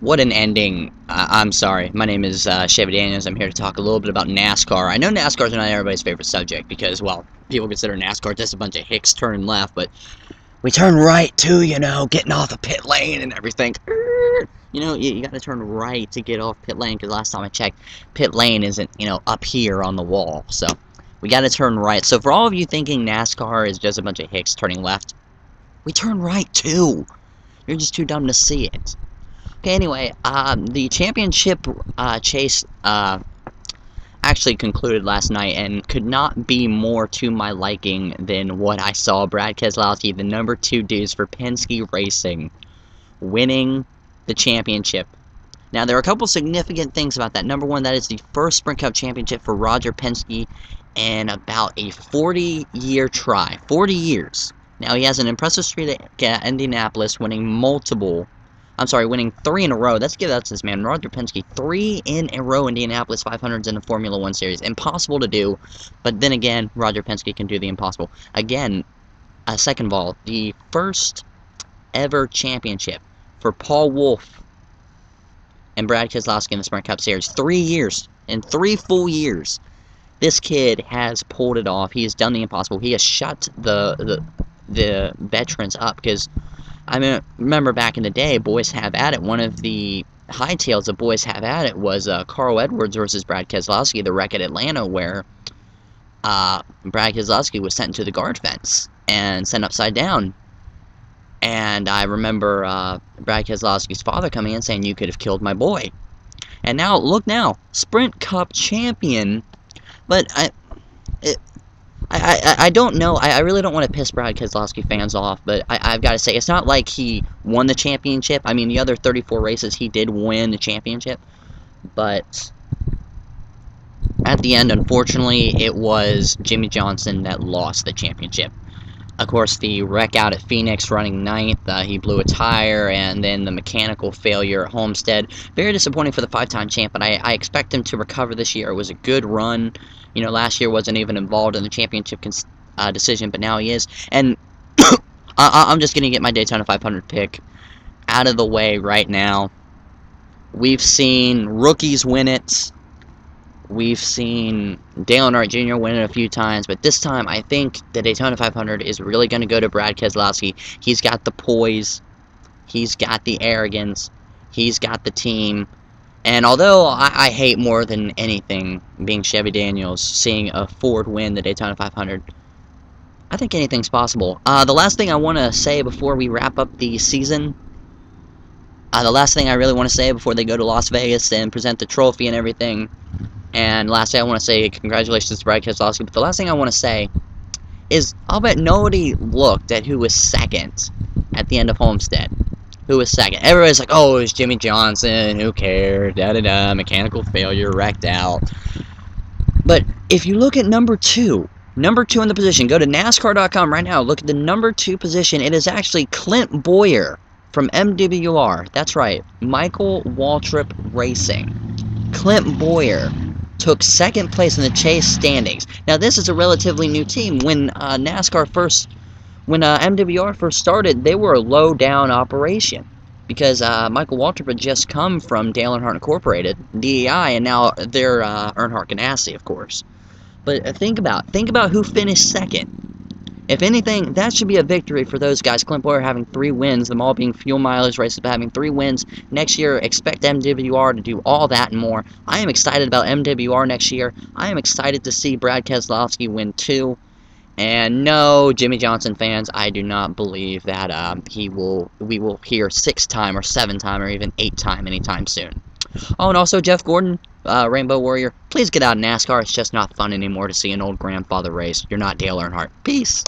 What an ending. I'm sorry. My name is Chevy Daniels. I'm here to talk a little bit about NASCAR. I know NASCAR is not everybody's favorite subject because, well, people consider NASCAR just a bunch of hicks turning left, but we turn right too, getting off the pit lane and everything. You got to turn right to get off pit lane because last time I checked, pit lane isn't, up here on the wall. So we got to turn right. So for all of you thinking NASCAR is just a bunch of hicks turning left, we turn right too. You're just too dumb to see it. Okay, anyway, the championship chase actually concluded last night and could not be more to my liking than what I saw. Brad Keselowski, the number 2 dudes for Penske Racing, winning the championship. Now, there are a couple significant things about that. Number one, that is the first Sprint Cup championship for Roger Penske in about a 40-year try. 40 years. Now, he has an impressive streak at Indianapolis, winning 3 in a row. Let's give that to this man, Roger Penske. 3 in a row Indianapolis 500s in the Formula 1 Series. Impossible to do, but then again, Roger Penske can do the impossible. Again, second of all, the first ever championship for Paul Wolfe and Brad Keselowski in the Sprint Cup Series. 3 years. In 3 full years, this kid has pulled it off. He has done the impossible. He has shut the veterans up because I remember back in the day, Boys Have At It. One of the hightails of Boys Have At It was Carl Edwards versus Brad Keselowski, the wreck at Atlanta, where Brad Keselowski was sent to the guard fence and sent upside down. And I remember Brad Keselowski's father coming in saying, "You could have killed my boy." And now, look now, Sprint Cup champion. But I don't know. I really don't want to piss Brad Keselowski fans off, but I've got to say, it's not like he won the championship. I mean, the other 34 races, he did win the championship. But at the end, unfortunately, it was Jimmie Johnson that lost the championship. Of course, the wreck out at Phoenix running 9th, he blew a tire, and then the mechanical failure at Homestead. Very disappointing for the 5-time champ, but I expect him to recover this year. It was a good run. Last year wasn't even involved in the championship decision, but now he is. And I'm just going to get my Daytona 500 pick out of the way right now. We've seen rookies win it. We've seen Dale Earnhardt Jr. win it a few times, but this time I think the Daytona 500 is really going to go to Brad Keselowski. He's got the poise. He's got the arrogance. He's got the team. And although I hate more than anything being Chevy Daniels, seeing a Ford win the Daytona 500, I think anything's possible. The last thing I want to say before we wrap up the season, the last thing I really want to say before they go to Las Vegas and present the trophy and everything, and lastly I want to say congratulations to Brad Keselowski, but the last thing I want to say is I'll bet nobody looked at who was second at the end of Homestead. Who was second? Everybody's like, oh, it was Jimmie Johnson, who cared, da-da-da, mechanical failure, wrecked out. But if you look at number 2 in the position, go to NASCAR.com right now, look at the number 2 position, it is actually Clint Bowyer from MWR. That's right, Michael Waltrip Racing. Clint Bowyer took 2nd place in the chase standings. Now, this is a relatively new team. When MWR first started, they were a low-down operation because Michael Waltrip had just come from Dale Earnhardt Incorporated, DEI, and now they're Earnhardt Ganassi, of course. But think about who finished second. If anything, that should be a victory for those guys. Clint Bowyer having 3 wins, them all being fuel mileage races, but having 3 wins. Next year, expect MWR to do all that and more. I am excited about MWR next year. I am excited to see Brad Keselowski win 2. And no, Jimmie Johnson fans, I do not believe that we will hear 6-time or 7-time or even 8-time anytime soon. Oh, and also Jeff Gordon, Rainbow Warrior, please get out of NASCAR. It's just not fun anymore to see an old grandfather race. You're not Dale Earnhardt. Peace.